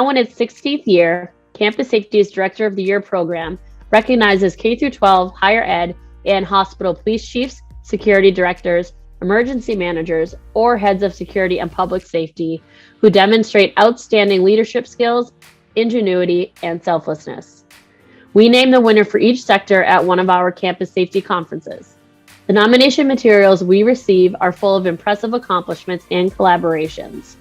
Now in its 16th year, Campus Safety's Director of the Year program recognizes K-12 higher ed and hospital police chiefs, security directors, emergency managers, or heads of security and public safety who demonstrate outstanding leadership skills, ingenuity, and selflessness. We name the winner for each sector at one of our campus safety conferences. The nomination materials we receive are full of impressive accomplishments and collaborations.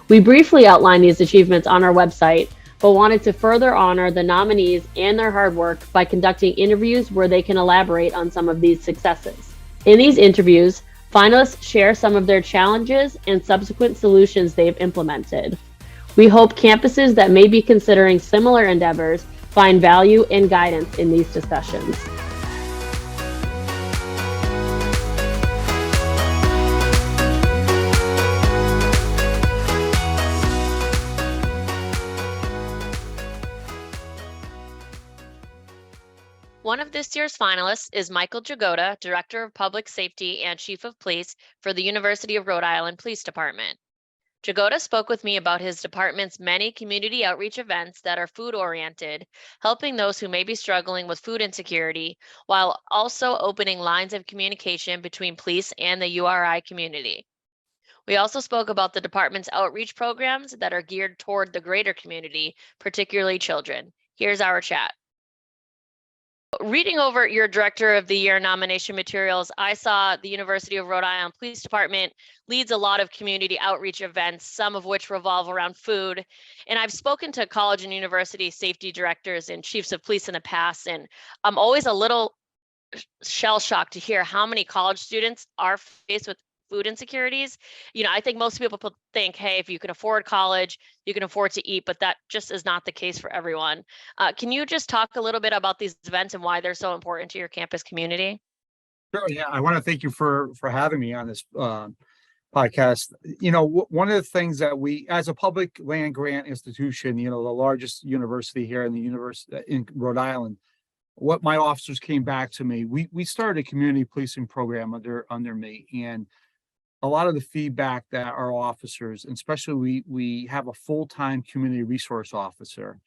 We briefly outline these achievements on our website, but wanted to further honor the nominees and their hard work by conducting interviews where they can elaborate on some of these successes. In these interviews, finalists share some of their challenges and subsequent solutions they've implemented. We hope campuses that may be considering similar endeavors find value and guidance in these discussions. One of this year's finalists is Michael Jagoda, Director of Public Safety and Chief of Police for the University of Rhode Island Police Department. Jagoda spoke with me about his department's many community outreach events that are food-oriented, helping those who may be struggling with food insecurity, while also opening lines of communication between police and the URI community. We also spoke about the department's outreach programs that are geared toward the greater community, particularly children. Here's our chat. Reading over your Director of the Year nomination materials, I saw the University of Rhode Island Police Department leads a lot of community outreach events, some of which revolve around food. And I've spoken to college and university safety directors and chiefs of police in the past, and I'm always a little shell-shocked to hear how many college students are faced with food insecurities. I think most people think, hey, if you can afford college, you can afford to eat, but that just is not the case for everyone. Can you just talk a little bit about these events and why they're so important to your campus community? Sure. Yeah, I want to thank you for having me on this podcast. One of the things that we, as a public land grant institution, the largest university here in the university in Rhode Island, what my officers came back to me, we started a community policing program under me, and a lot of the feedback that our officers, and especially we have a full-time community resource officer,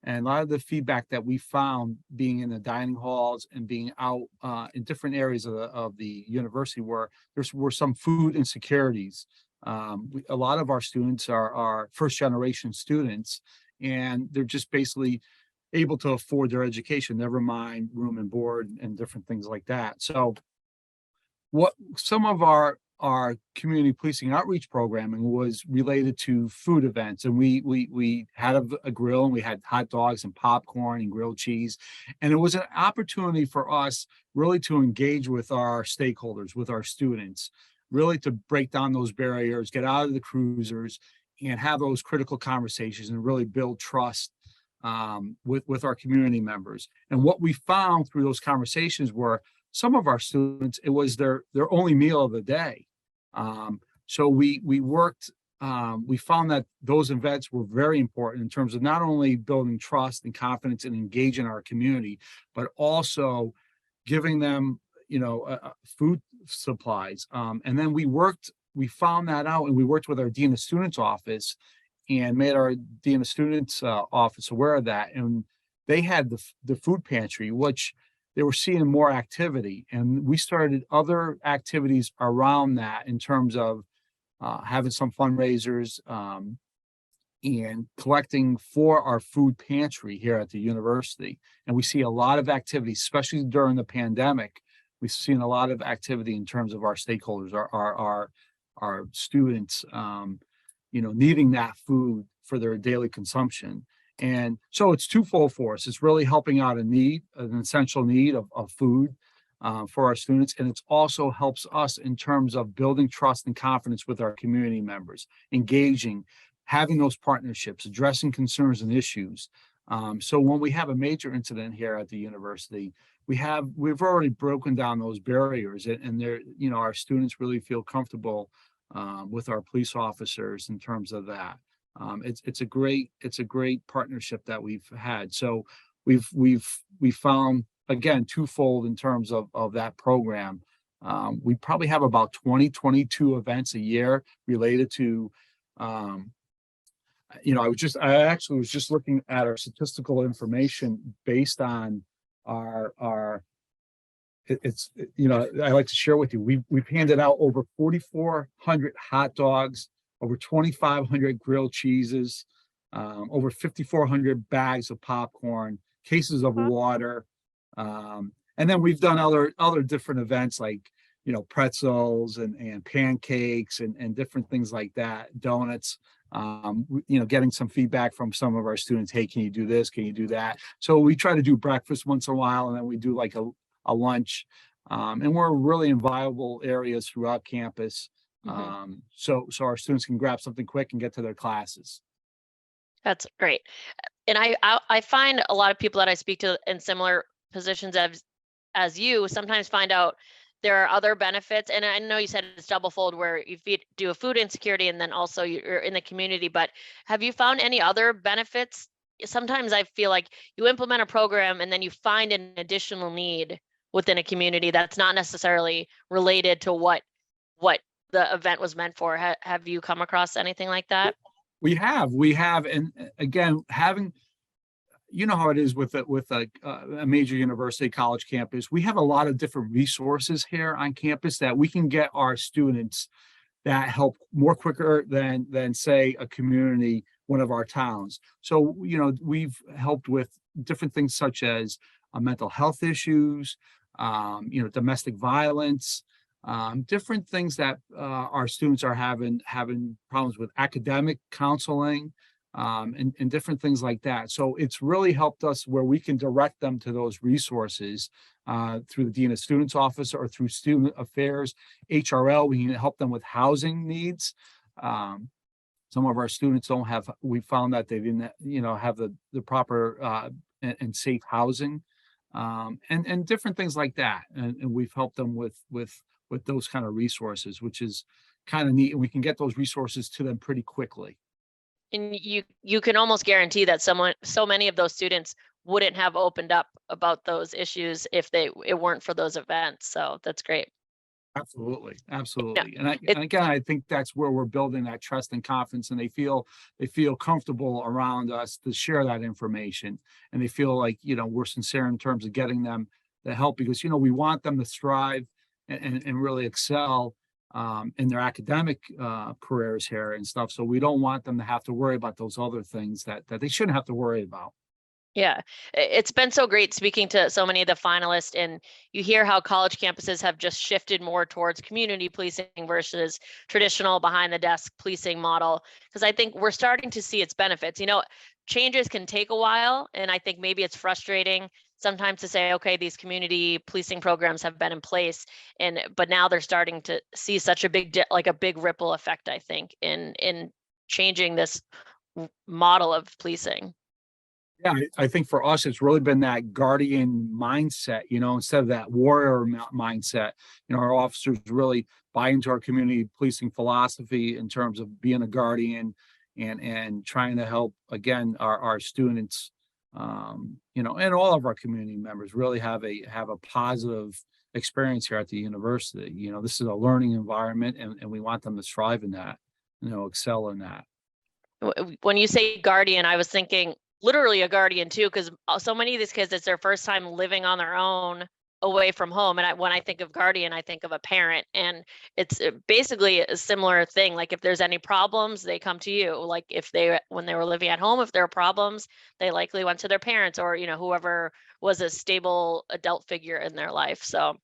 and a lot of the feedback that we found being in the dining halls and being out in different areas of the university where there were some food insecurities. A lot of our students are first-generation students, and they're just basically able to afford their education, never mind room and board and different things like that. So what some of our community policing outreach programming was related to food events, and we had a grill, and we had hot dogs and popcorn and grilled cheese, and it was an opportunity for us really to engage with our stakeholders, with our students, really to break down those barriers, get out of the cruisers, and have those critical conversations and really build trust with our community members. And what we found through those conversations were some of our students, it was their only meal of the day. So we worked, we found that those events were very important in terms of not only building trust and confidence and engaging our community, but also giving them, food supplies. And then we found that out, and we worked with our Dean of Students office and made our Dean of Students office aware of that. And they had the food pantry, which they were seeing more activity, and we started other activities around that in terms of having some fundraisers and collecting for our food pantry here at the university. And we see a lot of activity, especially during the pandemic. We've seen a lot of activity in terms of our stakeholders, our students, needing that food for their daily consumption. And so it's twofold for us. It's really helping out an essential need of food for our students. And it also helps us in terms of building trust and confidence with our community members, engaging, having those partnerships, addressing concerns and issues. So when we have a major incident here at the university, we've already broken down those barriers, and our students really feel comfortable with our police officers in terms of that. It's a great partnership that we've had. So we found, again, twofold in terms of that program. We probably have about 22 events a year related to I actually was just looking at our statistical information based on our I like to share with you, we've handed out over 4,400 hot dogs, over 2,500 grilled cheeses, over 5,400 bags of popcorn, cases of water. And then we've done other different events like, pretzels and pancakes and different things like that, donuts. Getting some feedback from some of our students. Hey, can you do this? Can you do that? So we try to do breakfast once in a while, and then we do like a lunch. And we're really in viable areas throughout campus. So our students can grab something quick and get to their classes. That's great. And I find a lot of people that I speak to in similar positions as you sometimes find out there are other benefits. And I know you said it's double fold where you do a food insecurity and then also you're in the community, but have you found any other benefits? Sometimes I feel like you implement a program and then you find an additional need within a community that's not necessarily related to what the event was meant for. Have you come across anything like that? We have, and again, having, how it is with a major university college campus, we have a lot of different resources here on campus that we can get our students that help more quicker than say a community, one of our towns. So, we've helped with different things such as mental health issues, domestic violence, different things that our students are having problems with, academic counseling, and different things like that. So it's really helped us where we can direct them to those resources through the Dean of Students Office or through Student Affairs, HRL. We can help them with housing needs. Some of our students don't have, we found that they didn't, have the proper and safe housing, and different things like that. And we've helped them with those kind of resources, which is kind of neat. And we can get those resources to them pretty quickly. And you can almost guarantee that so many of those students wouldn't have opened up about those issues if it weren't for those events. So that's great. Absolutely. Yeah. And again, I think that's where we're building that trust and confidence, and they feel comfortable around us to share that information, and they feel like, we're sincere in terms of getting them the help, because, we want them to strive and really excel in their academic careers here and stuff. So we don't want them to have to worry about those other things that they shouldn't have to worry about. Yeah, it's been so great speaking to so many of the finalists, and you hear how college campuses have just shifted more towards community policing versus traditional behind the desk policing model, because I think we're starting to see its benefits. Changes can take a while, and I think maybe it's frustrating sometimes to say, okay, these community policing programs have been in place, but now they're starting to see such a big ripple effect, I think, in changing this model of policing. Yeah, I think for us, it's really been that guardian mindset, instead of that warrior mindset. Our officers really buy into our community policing philosophy in terms of being a guardian and trying to help, again, our students, and all of our community members really have a positive experience here at the university. This is a learning environment, and we want them to strive in that, excel in that. When you say guardian, I was thinking literally a guardian too, because so many of these kids, it's their first time living on their own away from home. And when I think of guardian, I think of a parent, and it's basically a similar thing. Like if there's any problems, they come to you. Like when they were living at home, if there are problems, they likely went to their parents or, whoever was a stable adult figure in their life. So.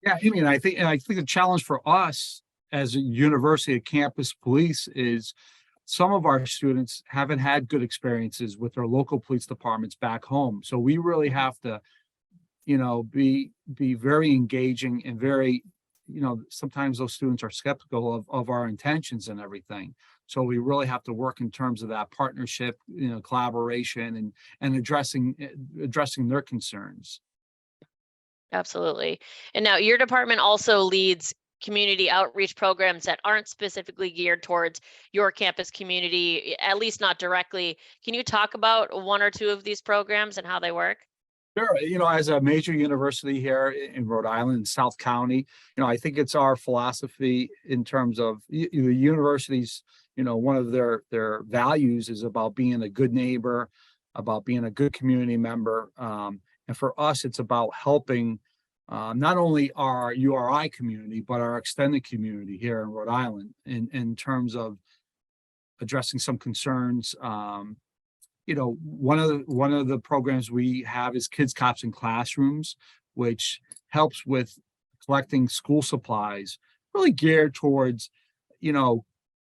Yeah, I think the challenge for us as a university campus police is some of our students haven't had good experiences with their local police departments back home. So we really have to, be very engaging and very, sometimes those students are skeptical of our intentions and everything. So we really have to work in terms of that partnership, collaboration and addressing their concerns. Absolutely. And now your department also leads community outreach programs that aren't specifically geared towards your campus community, at least not directly. Can you talk about one or two of these programs and how they work? Sure. As a major university here in Rhode Island, South County, I think it's our philosophy in terms of the universities, one of their values is about being a good neighbor, about being a good community member. And for us, it's about helping not only our URI community, but our extended community here in Rhode Island in terms of addressing some concerns. One of the programs we have is Kids, Cops, and Classrooms, which helps with collecting school supplies, really geared towards,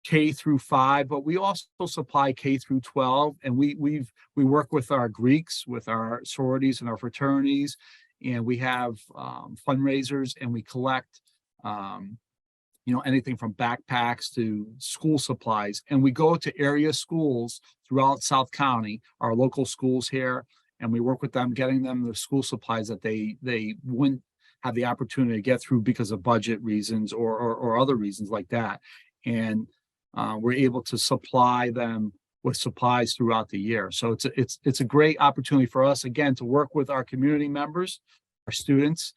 K through 5, but we also supply K through 12, and we work with our Greeks, with our sororities and our fraternities, and we have fundraisers, and we collect anything from backpacks to school supplies, and we go to area schools throughout South County, our local schools here, and we work with them, getting them the school supplies that they wouldn't have the opportunity to get through because of budget reasons or other reasons like that. And we're able to supply them with supplies throughout the year. So it's a great opportunity for us, again, to work with our community members, our students,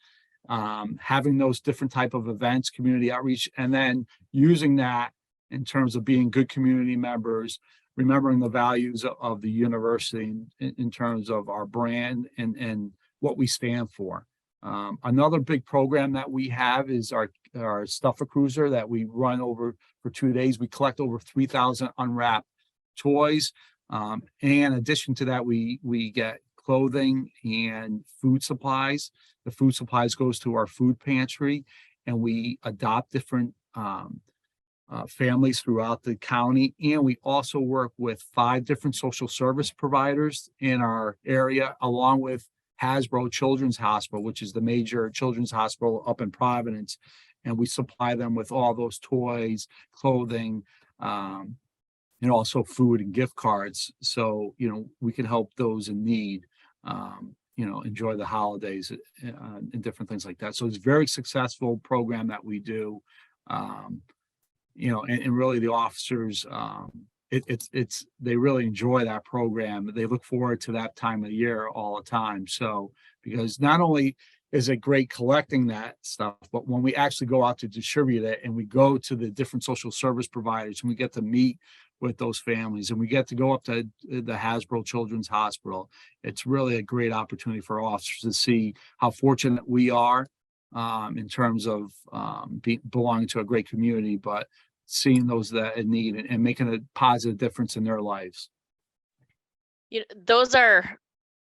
having those different type of events, community outreach, and then using that in terms of being good community members, remembering the values of the university in terms of our brand and what we stand for. Another big program that we have is our Stuffer Cruiser that we run over for 2 days. We collect over 3,000 unwrapped toys. And in addition to that, we get clothing and food supplies. The food supplies goes to our food pantry, and we adopt different families throughout the county. And we also work with 5 different social service providers in our area, along with Hasbro Children's Hospital, which is the major children's hospital up in Providence. And we supply them with all those toys, clothing, and also food and gift cards. So, we can help those in need, enjoy the holidays and different things like that. So it's a very successful program that we do. And really the officers, they really enjoy that program. They look forward to that time of year all the time. So, because not only is it great collecting that stuff, but when we actually go out to distribute it and we go to the different social service providers and we get to meet with those families and we get to go up to the Hasbro Children's Hospital, it's really a great opportunity for officers to see how fortunate we are in terms of belonging to a great community, but seeing those that in need and making a positive difference in their lives. Those are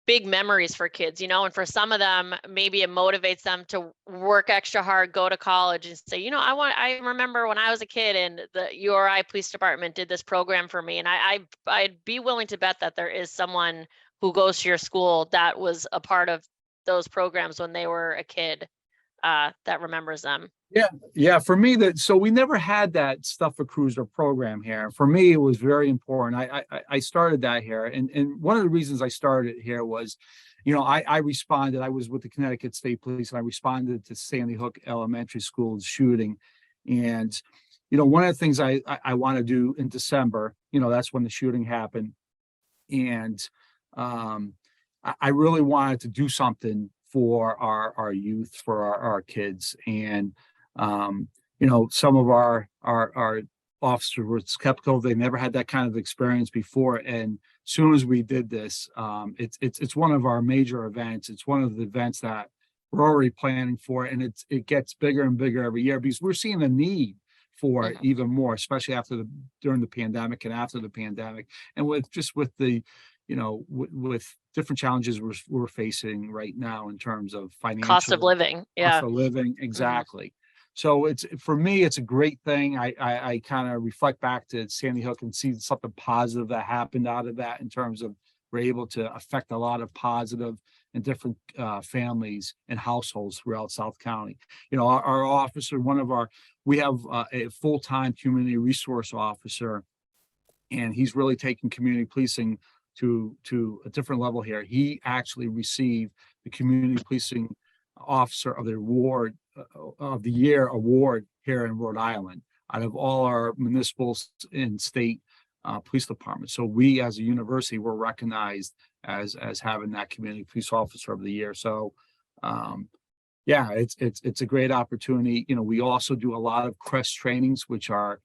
big memories for kids, and for some of them, maybe it motivates them to work extra hard, go to college and say, I remember when I was a kid and the URI police department did this program for me. And I'd be willing to bet that there is someone who goes to your school that was a part of those programs when they were a kid that remembers them. Yeah. For me, so we never had that Stuffer Cruiser program here. For me, it was very important. I started that here, and one of the reasons I started here was, I responded. I was with the Connecticut State Police, and I responded to Sandy Hook Elementary School's shooting. And one of the things I want to do in December, that's when the shooting happened, and I really wanted to do something for our youth, for our kids. And some of our officers were skeptical. They never had that kind of experience before. And as soon as we did this, it's one of our major events. It's one of the events that we're already planning for, and it gets bigger and bigger every year because we're seeing the need for it even more, especially during the pandemic and after the pandemic, and with the with different challenges we're facing right now in terms of financial cost of living. Cost of living, exactly. So for me, it's a great thing. I kind of reflect back to Sandy Hook and see something positive that happened out of that in terms of we're able to affect a lot of positive and different families and households throughout South County. Our officer, we have a full-time community resource officer, and he's really taking community policing to a different level here. He actually received the Community Policing Officer of the Year award here in Rhode Island out of all our municipal and state police departments. So we, as a university, were recognized as having that Community Police Officer of the Year. So it's a great opportunity. We also do a lot of CREST trainings, which are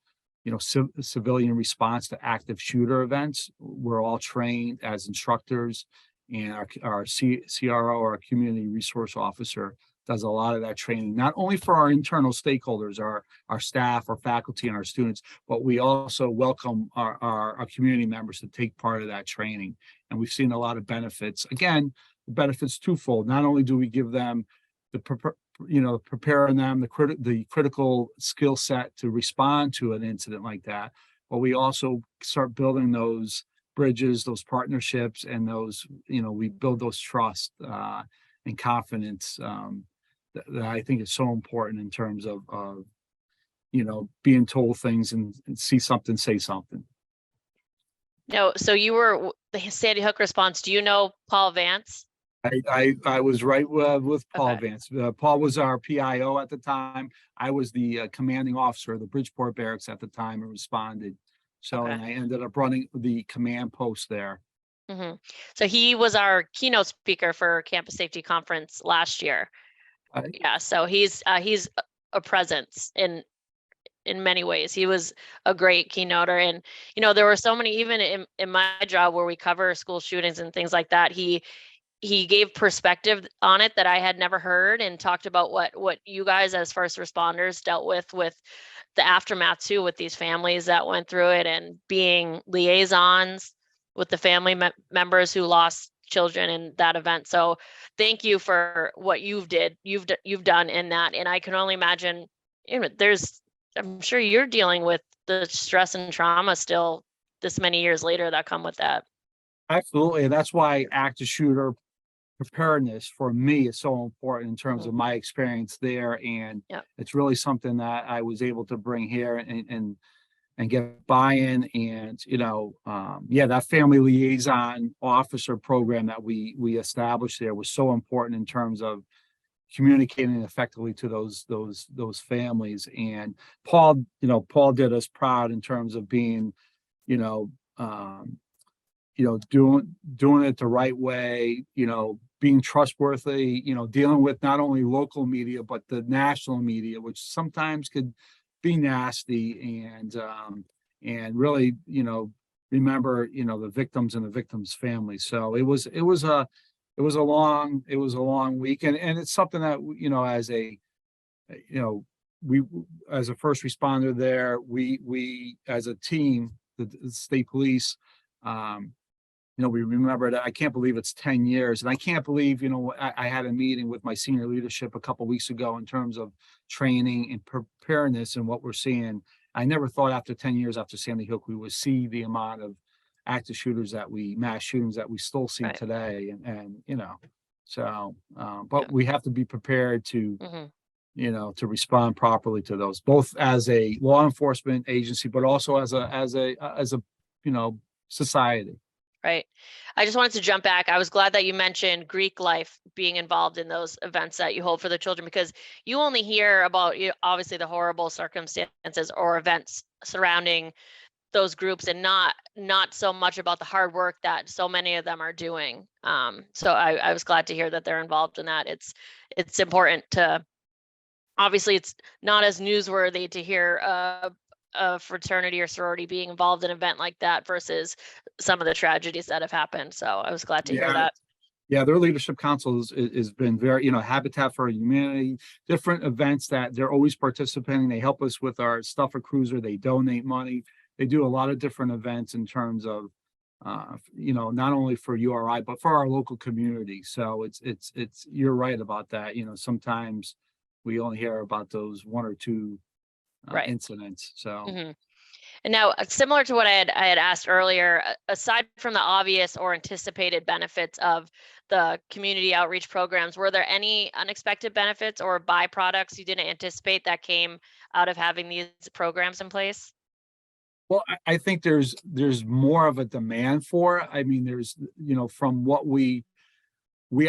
civilian response to active shooter events. We're all trained as instructors, and our CRO, our community resource officer, does a lot of that training, not only for our internal stakeholders, our staff, our faculty, and our students, but we also welcome our community members to take part of that training. And we've seen a lot of benefits. Again, the benefits twofold. Not only do we give them preparing them the critical skill set to respond to an incident like that, but we also start building those bridges, those partnerships, and those, we build those trust and confidence that I think is so important in terms of being told things and see something, say something. No, so you were the Sandy Hook response. Do you know Paul Vance? I was right with Paul Okay. Vance. Paul was our PIO at the time. I was the commanding officer of the Bridgeport Barracks at the time and responded. So, Okay. and I ended up running the command post there. Mm-hmm. So he was our keynote speaker for Campus Safety Conference last year. Yeah, so he's a presence in many ways. He was a great keynoter, and there were so many, even in my job where we cover school shootings and things like that. He gave perspective on it that I had never heard, and talked about what you guys as first responders dealt with the aftermath too, with these families that went through it, and being liaisons with the family members who lost children in that event. So thank you for what you've done in that. And I can only imagine, I'm sure you're dealing with the stress and trauma still this many years later that come with that. Absolutely. And that's why active shooter preparedness for me is so important in terms of my experience there. And it's really something that I was able to bring here and get buy-in, and that family liaison officer program that we established there was so important in terms of communicating effectively to those families. And Paul did us proud in terms of being doing it the right way, being trustworthy, dealing with not only local media, but the national media, which sometimes could be nasty, and really, remember, the victims and the victims' families. So it was a long week. And it's something that, we, as a first responder there, we as a team, the state police, we remember that. I can't believe it's 10 years. And I can't believe, I had a meeting with my senior leadership a couple of weeks ago in terms of training and preparedness and what we're seeing. I never thought after 10 years after Sandy Hook, we would see the amount of active shooters mass shootings that we still see today. But we have to be prepared to, to respond properly to those, both as a law enforcement agency, but also as a society. Right. I just wanted to jump back. I was glad that you mentioned Greek life being involved in those events that you hold for the children, because you only hear about, obviously, the horrible circumstances or events surrounding those groups, and not so much about the hard work that so many of them are doing. So I was glad to hear that they're involved in that. It's important to, obviously, it's not as newsworthy to hear a fraternity or sorority being involved in an event like that versus some of the tragedies that have happened. So I was glad to hear that. Yeah, their leadership council has been very, Habitat for Humanity, different events that they're always participating. They help us with our Stuffer Cruiser. They donate money. They do a lot of different events in terms of, not only for URI, but for our local community. So it's you're right about that. Sometimes we only hear about those one or two incidents. So. And now, similar to what I had asked earlier, aside from the obvious or anticipated benefits of the community outreach programs, were there any unexpected benefits or byproducts you didn't anticipate that came out of having these programs in place? Well, I think there's more of a demand for it. I mean, there's, from what we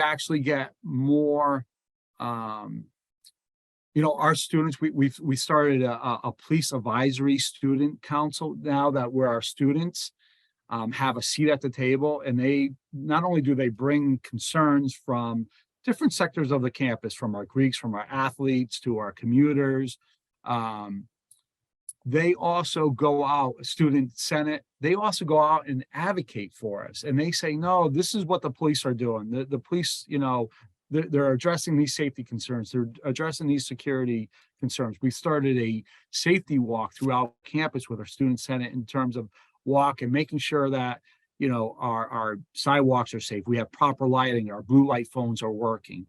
actually get more, our students, we started a police advisory student council now that where our students have a seat at the table, and they not only do they bring concerns from different sectors of the campus, from our Greeks, from our athletes to our commuters, they also go out, student senate, they also go out and advocate for us. And they say, no, this is what the police are doing. The police, they're addressing these safety concerns. They're addressing these security concerns. We started a safety walk throughout campus with our student senate in terms of walk and making sure that, our sidewalks are safe. We have proper lighting. Our blue light phones are working.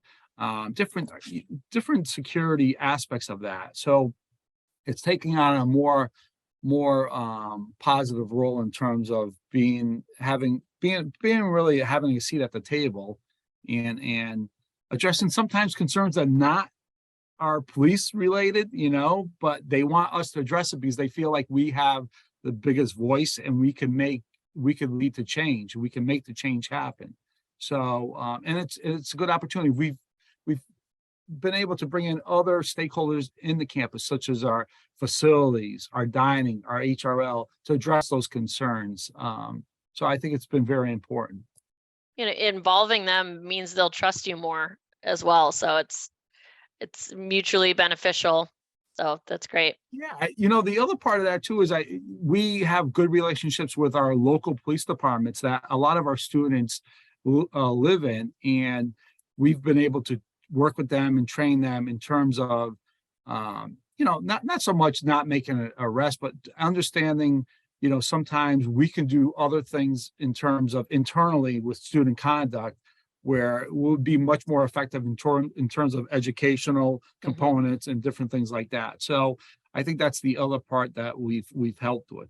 Different security aspects of that. So it's taking on a more positive role in terms of being really having a seat at the table and addressing sometimes concerns that not are police related, but they want us to address it because they feel like we have the biggest voice and we could lead to change. We can make the change happen. So and it's a good opportunity. We've been able to bring in other stakeholders in the campus, such as our facilities, our dining, our HRL, to address those concerns. So I think it's been very important. Involving them means they'll trust you more as well. So it's mutually beneficial. So that's great. Yeah, the other part of that too is we have good relationships with our local police departments that a lot of our students live in, and we've been able to work with them and train them in terms of, not so much not making an arrest, but understanding, sometimes we can do other things in terms of internally with student conduct, where it would be much more effective in terms of educational components and different things like that. So I think that's the other part that we've helped with.